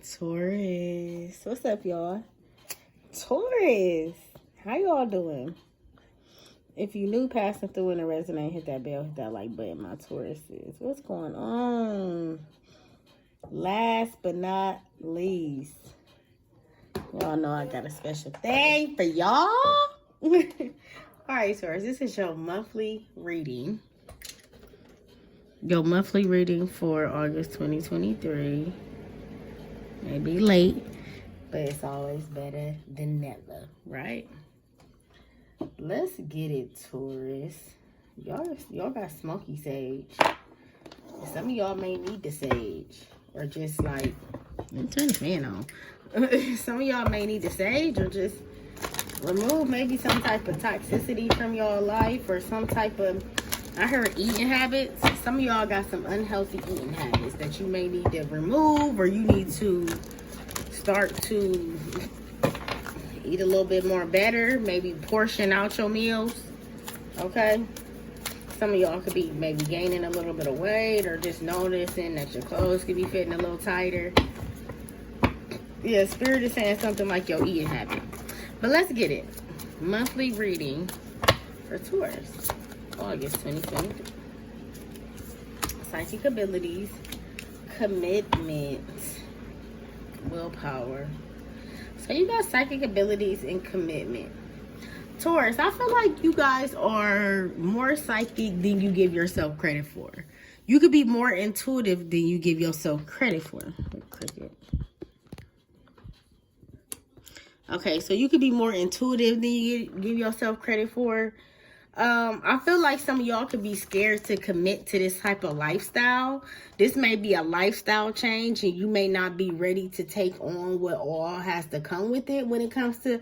Taurus. What's up, y'all? Taurus. How y'all doing? If you new passing through and it resonate, hit that bell, hit that like button, my Tauruses. What's going on? Last but not least, y'all know I got a special thing for y'all. Alright, Taurus, this is your monthly reading. Your monthly reading for August 2023. Maybe late, but it's always better than never, right? Let's get it, Taurus. Y'all got smoky sage. Some of y'all may need the sage, or just like, let me turn the fan on. Some of y'all may need the sage, or just remove maybe some type of toxicity from your life, or some type of, I heard eating habits. Some of y'all got some unhealthy eating habits that you may need to remove, or you need to start to eat a little bit more better. Maybe portion out your meals, okay? Some of y'all could be maybe gaining a little bit of weight, or just noticing that your clothes could be fitting a little tighter. Yeah, Spirit is saying something like your eating habit. But let's get it. Monthly reading for Taurus, August 2023. Psychic abilities, commitment, willpower. So you got psychic abilities and commitment. Taurus, I feel like you guys are more psychic than you give yourself credit for. You could be more intuitive than you give yourself credit for. Okay, so you could be more intuitive than you give yourself credit for. I feel like some of y'all could be scared to commit to this type of lifestyle. This may be a lifestyle change, and you may not be ready to take on what all has to come with it when it comes to,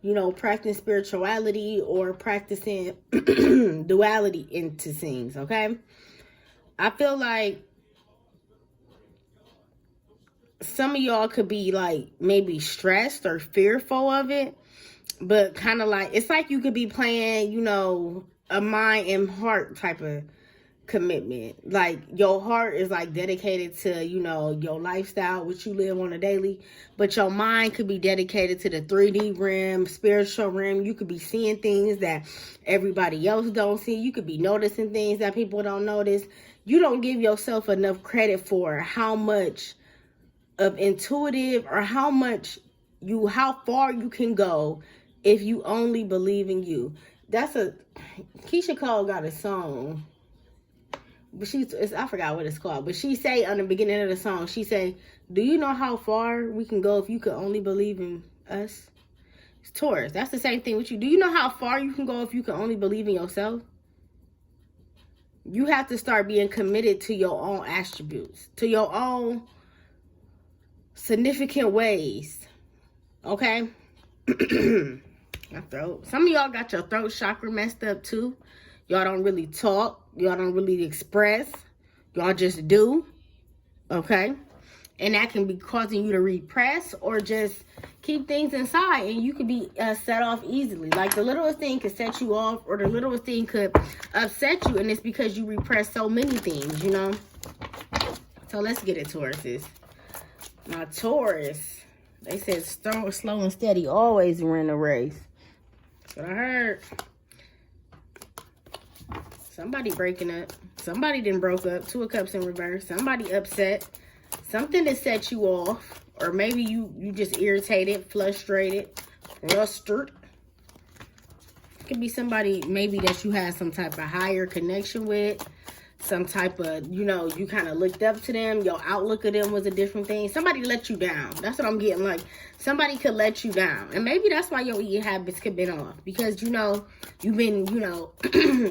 you know, practicing spirituality or practicing duality into things, okay? I feel like some of y'all could be like maybe stressed or fearful of it. But kind of like, it's like you could be playing, you know, a mind and heart type of commitment. Like your heart is like dedicated to, you know, your lifestyle, which you live on a daily. But your mind could be dedicated to the 3D realm, spiritual realm. You could be seeing things that everybody else don't see. You could be noticing things that people don't notice. You don't give yourself enough credit for how much of intuitive, or how far you can go if you only believe in you. Keisha Cole got a song, but I forgot what it's called, but she say on the beginning of the song, she say, do you know how far we can go if you could only believe in us? It's Taurus. That's the same thing with you. Do you know how far you can go if you can only believe in yourself? You have to start being committed to your own attributes, to your own significant ways, okay? My throat. Some of y'all got your throat chakra messed up too. Y'all don't really talk. Y'all don't really express. Y'all just do. Okay? And that can be causing you to repress or just keep things inside. And you could be set off easily. Like the littlest thing could set you off, or the littlest thing could upset you. And it's because you repress so many things, you know? So let's get it, Tauruses. My Taurus. They said slow and steady always win a race. That's what I heard. Somebody breaking up. Somebody done broke up. 2 of Cups in reverse. Somebody upset. Something that set you off. Or maybe you just irritated, frustrated. It could be somebody maybe that you had some type of higher connection with. Some type of, you know, you kind of looked up to them. Your outlook of them was a different thing. Somebody let you down. That's what I'm getting. Like, somebody could let you down. And maybe that's why your eating habits could been off. Because, you know, you've been, you know,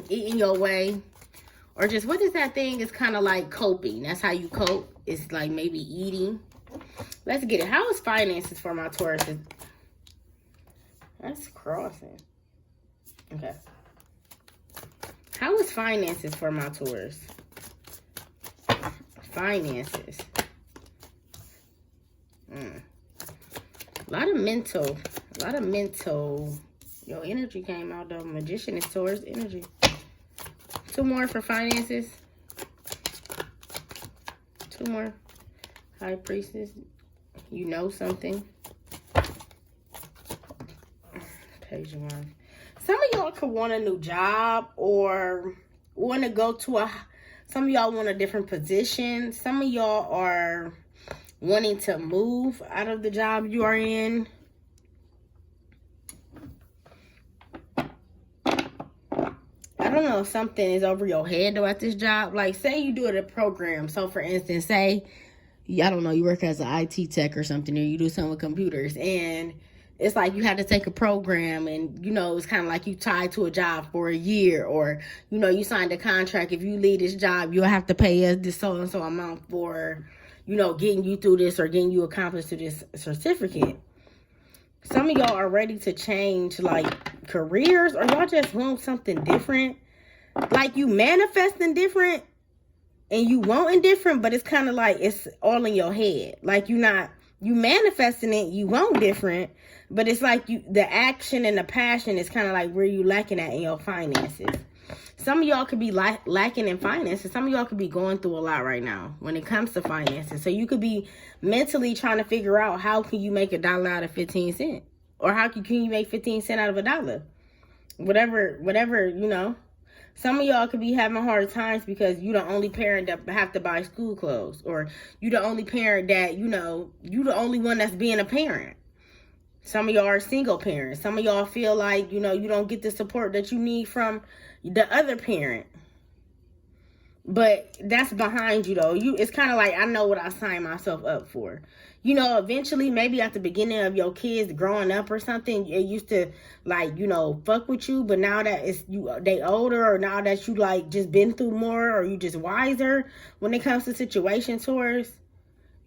eating your way. Or just, what is that thing? It's kind of like coping. That's how you cope. It's like maybe eating. Let's get it. How is finances for my Taurus? That's crossing. Okay. How is finances for my Taurus? Finances. A lot of mental. Your energy came out though. Magician is Taurus energy. 2 more for finances. 2 more. High Priestess. You know something. Page 1. Some of y'all could want a new job or want to go to some of y'all want a different position. Some of y'all are wanting to move out of the job you are in. I don't know if something is over your head though at this job. Like, say you do it a program. So, for instance, say, I don't know, you work as an IT tech or something, or you do something with computers, and it's like you had to take a program, and, you know, it's kind of like you tied to a job for a year, or, you know, you signed a contract. If you leave this job, you'll have to pay us this so-and-so amount for, you know, getting you through this or getting you accomplished to this certificate. Some of y'all are ready to change, like, careers, or y'all just want something different. Like, you manifesting different and you wanting different, but it's kind of like it's all in your head. Like, you manifesting it, you want different, but it's like the action and the passion is kind of like where you lacking at in your finances. Some of y'all could be lacking in finances. Some of y'all could be going through a lot right now when it comes to finances. So you could be mentally trying to figure out, how can you make $1 out of 15 cents? Or how can you make 15 cents out of $1? Whatever, you know. Some of y'all could be having hard times because you the only parent that have to buy school clothes. Or you the only parent that, you know, you the only one that's being a parent. Some of y'all are single parents. Some of y'all feel like, you know, you don't get the support that you need from the other parent. But that's behind you, though. It's kind of like, I know what I signed myself up for. You know, eventually, maybe at the beginning of your kids growing up or something, it used to, like, you know, fuck with you. But now that they older, or now that you, like, just been through more, or you just wiser when it comes to situations, Taurus,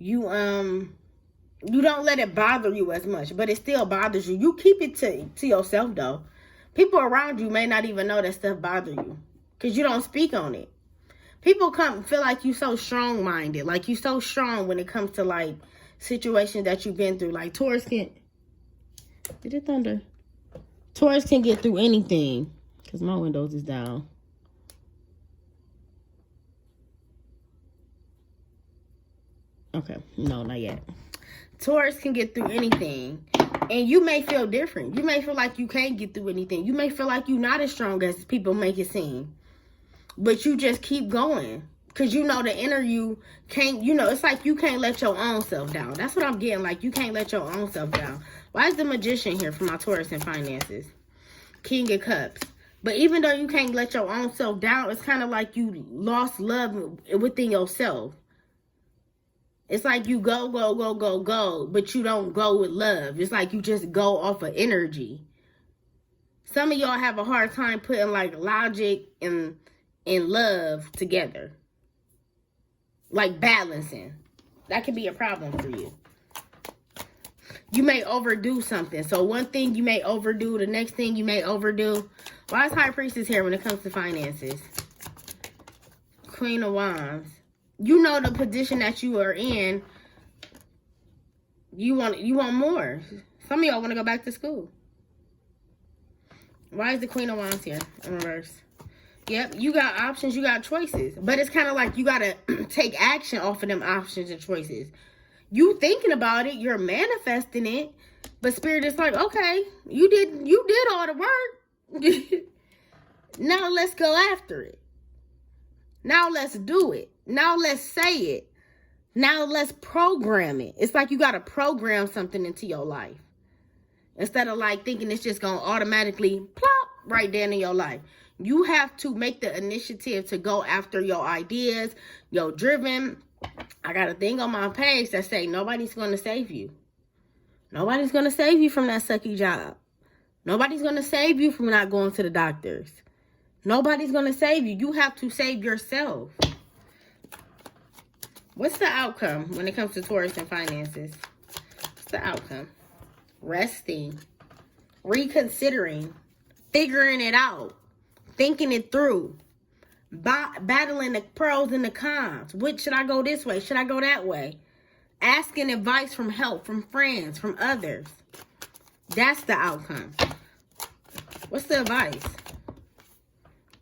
you don't let it bother you as much. But it still bothers you. You keep it to yourself, though. People around you may not even know that stuff bothers you because you don't speak on it. People feel like you so strong-minded, like you so strong when it comes to, like, situations that you've been through. Like, Taurus can... Did it thunder? Taurus can get through anything. Because my windows is down. Okay. No, not yet. Taurus can get through anything. And you may feel different. You may feel like you can't get through anything. You may feel like you're not as strong as people make it seem. But you just keep going. Because you know the inner you can't, you know, it's like you can't let your own self down. That's what I'm getting. Like, you can't let your own self down. Why is the Magician here for my Taurus and finances? King of Cups. But even though you can't let your own self down, it's kind of like you lost love within yourself. It's like you go, but you don't go with love. It's like you just go off of energy. Some of y'all have a hard time putting, like, logic and love together. Like, balancing. That could be a problem for you. You may overdo something. So one thing you may overdo, the next thing you may overdo. Why is High Priestess here when it comes to finances? Queen of Wands. You know the position that you are in. You want more. Some of y'all want to go back to school. Why is the Queen of Wands here in reverse? Yep, you got options, you got choices. But it's kind of like you got to take action off of them options and choices. You thinking about it, you're manifesting it. But Spirit is like, okay, you did all the work. Now let's go after it. Now let's do it. Now let's say it. Now let's program it. It's like you got to program something into your life. Instead of, like, thinking it's just going to automatically plop right down in your life. You have to make the initiative to go after your ideas, your driven. I got a thing on my page that say nobody's going to save you. Nobody's going to save you from that sucky job. Nobody's going to save you from not going to the doctors. Nobody's going to save you. You have to save yourself. What's the outcome when it comes to Taurus and finances? What's the outcome? Resting. Reconsidering. Figuring it out. Thinking it through. Battling the pros and the cons. Which should I go this way? Should I go that way? Asking advice from help, from friends, from others. That's the outcome. What's the advice?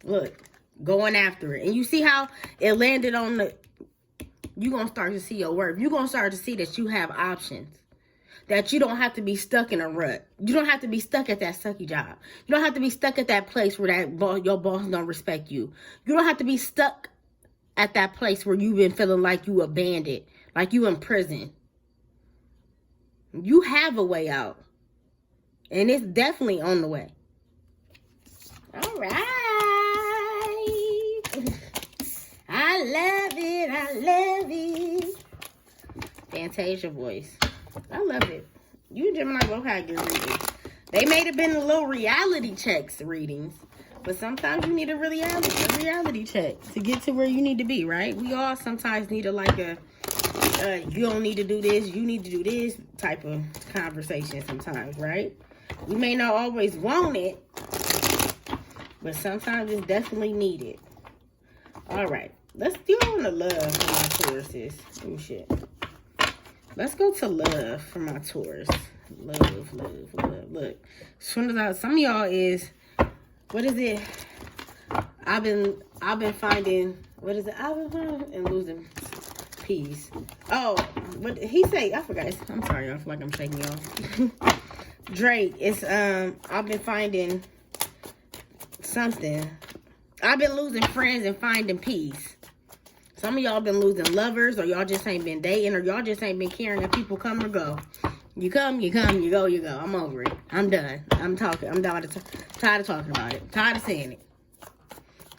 Look, going after it. And you see how it landed on you're going to start to see your worth. You're going to start to see that you have options. That you don't have to be stuck in a rut. You don't have to be stuck at that sucky job. You don't have to be stuck at that place where your boss don't respect you. You don't have to be stuck at that place where you've been feeling like you abandoned, like you in prison. You have a way out. And it's definitely on the way. All right. I love it. I love it. Fantasia voice. I love it. You and Gemini both had good readings. They may have been a little reality checks readings, but sometimes you need a reality check to get to where you need to be, right? We all sometimes need you don't need to do this, you need to do this type of conversation sometimes, right? We may not always want it, but sometimes it's definitely needed. All right, let's do on the love for my Tauruses. Oh, shit. Let's go to love for my Taurus. Love. Look, some of y'all is, what is it? I've been finding, what is it? I've been and losing peace. Oh, what he say? I forgot. I'm sorry, I feel like I'm shaking y'all. Drake, it's I've been finding something. I've been losing friends and finding peace. Some of y'all been losing lovers, or y'all just ain't been dating, or y'all just ain't been caring if people come or go. You come, you go, you go. I'm over it. I'm done. I'm tired of talking about it. Tired of saying it.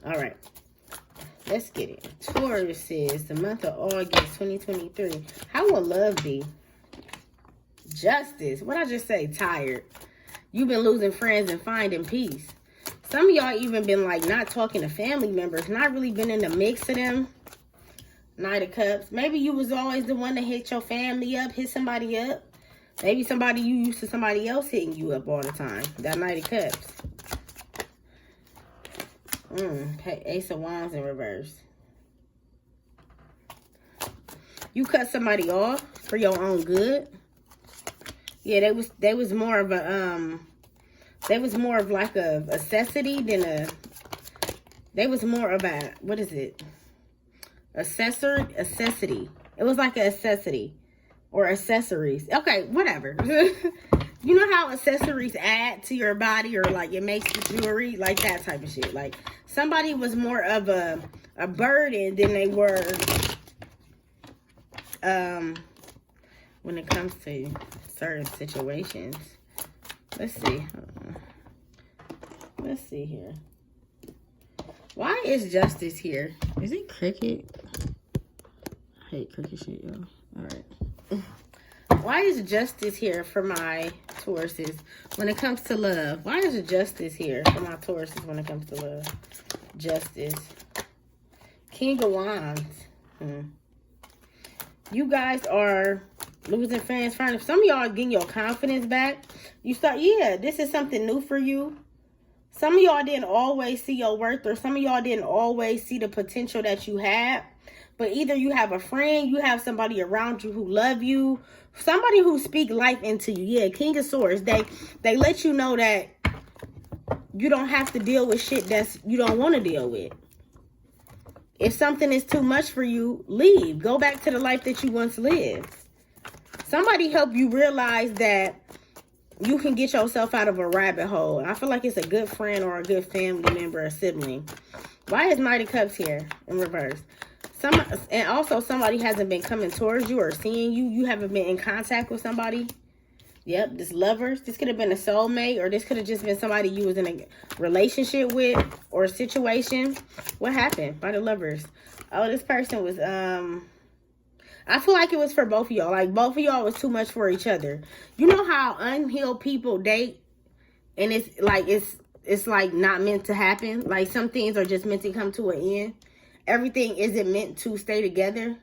All right. Let's get it. Taurus says the month of August 2023. How will love be? Justice. What I just say? Tired. You've been losing friends and finding peace. Some of y'all even been like not talking to family members, not really been in the mix of them. Knight of Cups. Maybe you was always the one to hit your family up, hit somebody up. Maybe you used to somebody else hitting you up all the time. That Knight of Cups. Ace of Wands in reverse. You cut somebody off for your own good. Yeah, they was more of a they was more of like a necessity than a. They was more of a, what is it? Accessory. It was like an accessory or accessories. Okay, whatever. You know how accessories add to your body, or like it makes the jewelry, like that type of shit. Like somebody was more of a burden than they were when it comes to certain situations. Let's see. Let's see here. Why is Justice here? Is it cricket? I hate cricket shit, y'all. Alright. Why is Justice here for my Tauruses when it comes to love? Why is Justice here for my Tauruses when it comes to love? Justice. King of Wands. You guys are losing fans. Some of y'all are getting your confidence back. You start, yeah, this is something new for you. Some of y'all didn't always see your worth, or some of y'all didn't always see the potential that you have. But either you have a friend, you have somebody around you who love you, somebody who speak life into you. Yeah, King of Swords. They let you know that you don't have to deal with shit that you don't want to deal with. If something is too much for you, leave. Go back to the life that you once lived. Somebody help you realize that you can get yourself out of a rabbit hole. I feel like it's a good friend or a good family member or sibling. Why is Knight of Cups here in reverse? And also somebody hasn't been coming towards you or seeing you. You haven't been in contact with somebody. Yep, this lovers. This could have been a soulmate, or this could have just been somebody you was in a relationship with or a situation. What happened by the lovers? Oh, this person was I feel like it was for both of y'all. Like, both of y'all was too much for each other. You know how unhealed people date? And it's like not meant to happen. Like, some things are just meant to come to an end. Everything isn't meant to stay together.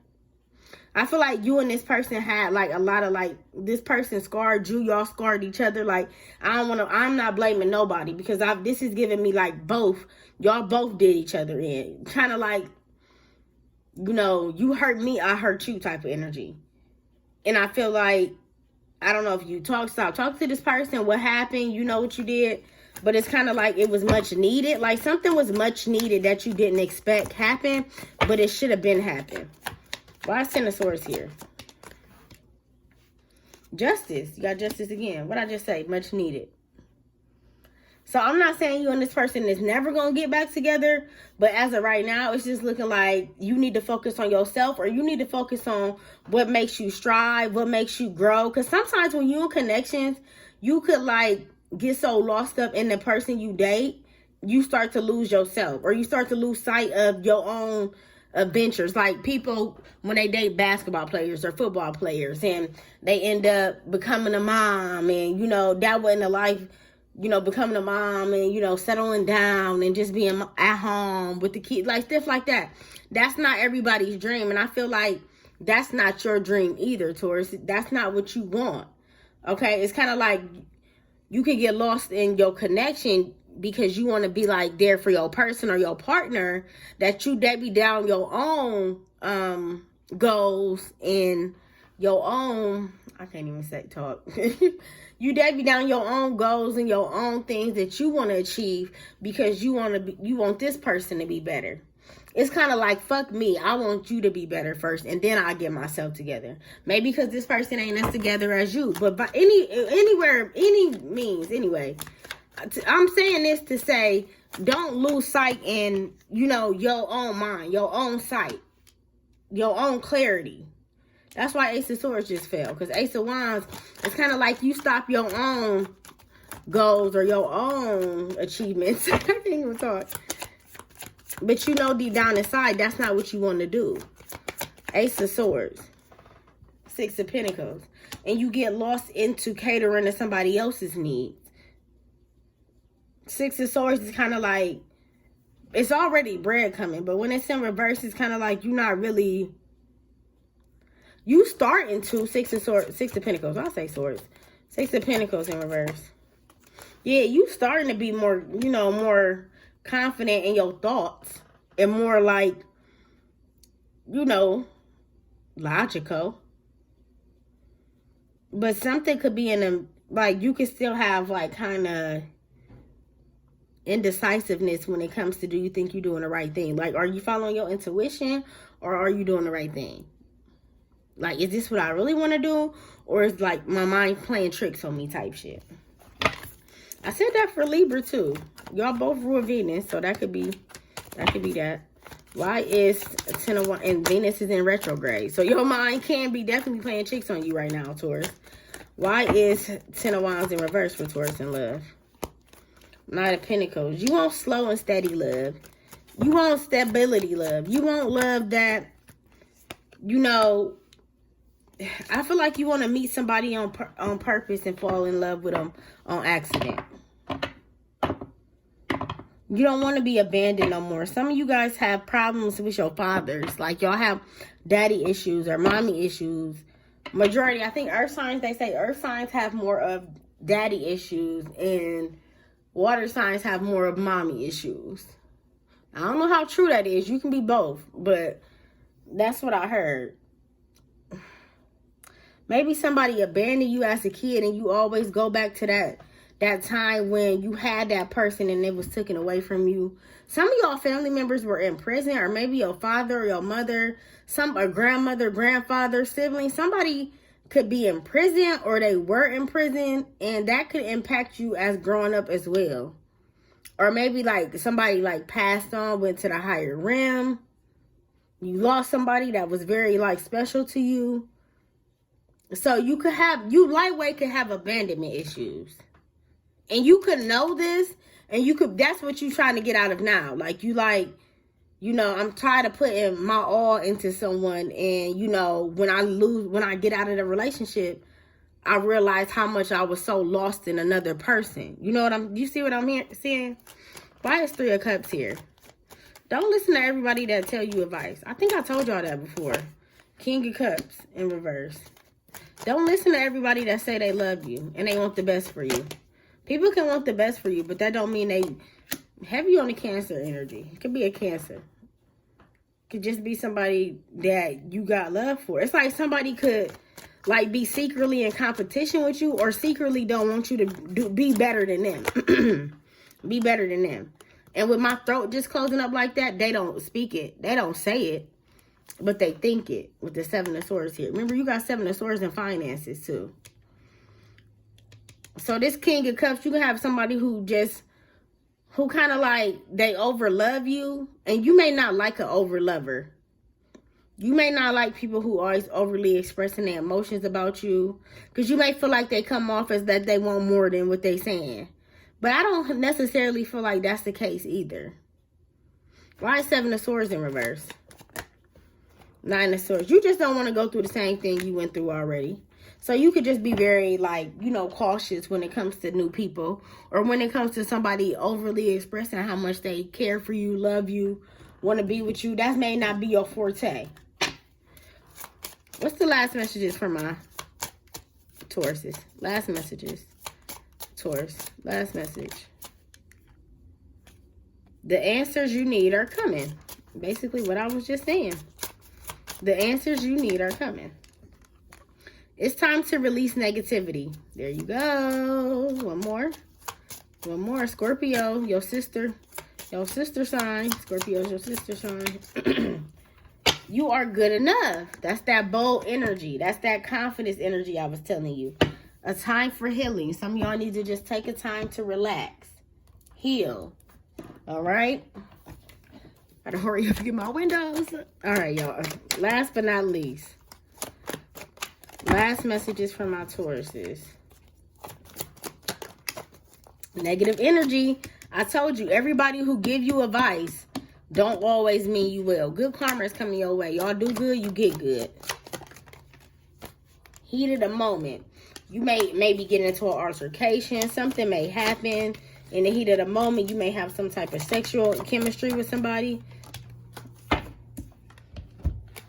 I feel like you and this person had, like, a lot of, like, this person scarred you. Y'all scarred each other. Like, I'm not blaming nobody, because this is giving me, like, both. Y'all both did each other in. Kind of like, you know, you hurt me, I hurt you type of energy. And I feel like, I don't know if you talk to this person, what happened, you know what you did, but it's kind of like it was much needed. Like, something was much needed that you didn't expect happen, but it should have been happen. Why is Ten of Swords here? Justice. You got justice again. What I just say? Much needed. So I'm not saying you and this person is never going to get back together. But as of right now, it's just looking like you need to focus on yourself. Or you need to focus on what makes you strive. What makes you grow. Because sometimes when you're in connections, you could like get so lost up in the person you date. You start to lose yourself. Or you start to lose sight of your own adventures. Like people when they date basketball players or football players and they end up becoming a mom, and you know that wasn't a life, you know, becoming a mom and you know settling down and just being at home with the kids, like stuff like that. That's not everybody's dream, and I feel like that's not your dream either, Taurus. That's not what you want. Okay, it's kind of like you could get lost in your connection because you want to be like there for your person or your partner, that you be down your own goals and your own, I can't even say talk. You be down your own goals and your own things that you want to achieve because you want this person to be better. It's kind of like, fuck me, I want you to be better first, and then I get myself together. Maybe because this person ain't as together as you, but by any means, anyway. I'm saying this to say, don't lose sight in, you know, your own mind, your own sight, your own clarity. That's why Ace of Swords just fell. Because Ace of Wands, it's kind of like you stop your own goals or your own achievements. I can't even talk. But you know deep down inside, that's not what you want to do. Ace of Swords. Six of Pentacles. And you get lost into catering to somebody else's needs. Six of Swords is kind of like, it's already bread coming, but when it's in reverse, it's kind of like you're not really, you starting to, Six of Pentacles, I'll say Swords. Six of Pentacles in reverse. Yeah, you starting to be more, you know, more confident in your thoughts and more like, you know, logical. But something could be in a, like, you could still have like kind of indecisiveness when it comes to, do you think you're doing the right thing? Like, are you following your intuition or are you doing the right thing? Like, is this what I really want to do, or is like my mind playing tricks on me type shit? I said that for Libra too. Y'all both rule Venus, so that could be that. Why is 10 of Wands and Venus is in retrograde? So your mind can be definitely playing tricks on you right now, Taurus. Why is 10 of Wands in reverse for Taurus in love? Knight of Pentacles. You want slow and steady love. You want stability love. You want love that, you know, I feel like you want to meet somebody on purpose and fall in love with them on accident. You don't want to be abandoned no more. Some of you guys have problems with your fathers. Like, y'all have daddy issues or mommy issues. Majority, I think earth signs, they say earth signs have more of daddy issues and water signs have more of mommy issues. I don't know how true that is. You can be both, but that's what I heard. Maybe somebody abandoned you as a kid and you always go back to that time when you had that person and it was taken away from you. Some of y'all family members were in prison, or maybe your father or your mother, a grandmother, grandfather, sibling, somebody could be in prison or they were in prison, and that could impact you as growing up as well. Or maybe like somebody like passed on, went to the higher realm. You lost somebody that was very like special to you. So you lightweight could have abandonment issues. And you could know this, and that's what you're trying to get out of now. Like, you like, you know, I'm tired of putting my all into someone, and you know, when I get out of the relationship, I realize how much I was so lost in another person. You know what you see what I'm seeing? Why is 3 of Cups here? Don't listen to everybody that tell you advice. I think I told y'all that before. King of Cups in reverse. Don't listen to everybody that say they love you and they want the best for you. People can want the best for you, but that don't mean they heavy on the Cancer energy. It could be a Cancer. It could just be somebody that you got love for. It's like somebody could like be secretly in competition with you, or secretly don't want you to be better than them. Be better than them. And with my throat just closing up like that, they don't speak it. They don't say it. but they think it with the Seven of Swords here. Remember, you got Seven of Swords in finances too. So this King of Cups, you can have somebody who kind of like, they overlove you. And you may not like an overlover. You may not like people who are always overly expressing their emotions about you. Because you may feel like they come off as that they want more than what they saying. But I don't necessarily feel like that's the case either. Why is Seven of Swords in reverse? Nine of Swords. You just don't want to go through the same thing you went through already. So you could just be very, like, you know, cautious when it comes to new people. Or when it comes to somebody overly expressing how much they care for you, love you, want to be with you. That may not be your forte. What's the last messages for my Tauruses? Last messages. Taurus. Last message. The answers you need are coming. Basically what I was just saying. The answers you need are coming. It's time to release negativity. There you go. One more. One more. Scorpio, your sister sign. Scorpio's your sister sign. You are good enough. That's that bold energy. That's that confidence energy I was telling you. A time for healing. Some of y'all need to just take a time to relax. Heal. All right? Gotta hurry up and get my windows. All right, y'all. Last but not least. Last messages from my Tauruses. Negative energy. I told you, everybody who give you advice don't always mean you will. Good karma is coming your way. Y'all do good, you get good. Heat of the moment. You may maybe get into an altercation. Something may happen in the heat of the moment. You may have some type of sexual chemistry with somebody.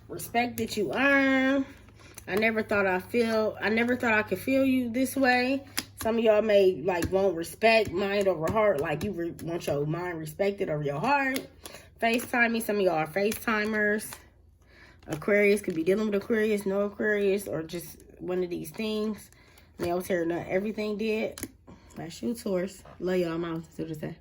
Respect that you earn. I never thought I could feel you this way. Some of y'all may like want respect, mind over heart. Like you want your mind respected over your heart. FaceTiming. Some of y'all are FaceTimers. Aquarius could be dealing with Aquarius, no Aquarius, or just one of these things. Nail tearing up everything did. That's you, Taurus. Love y'all, mom. See what I say.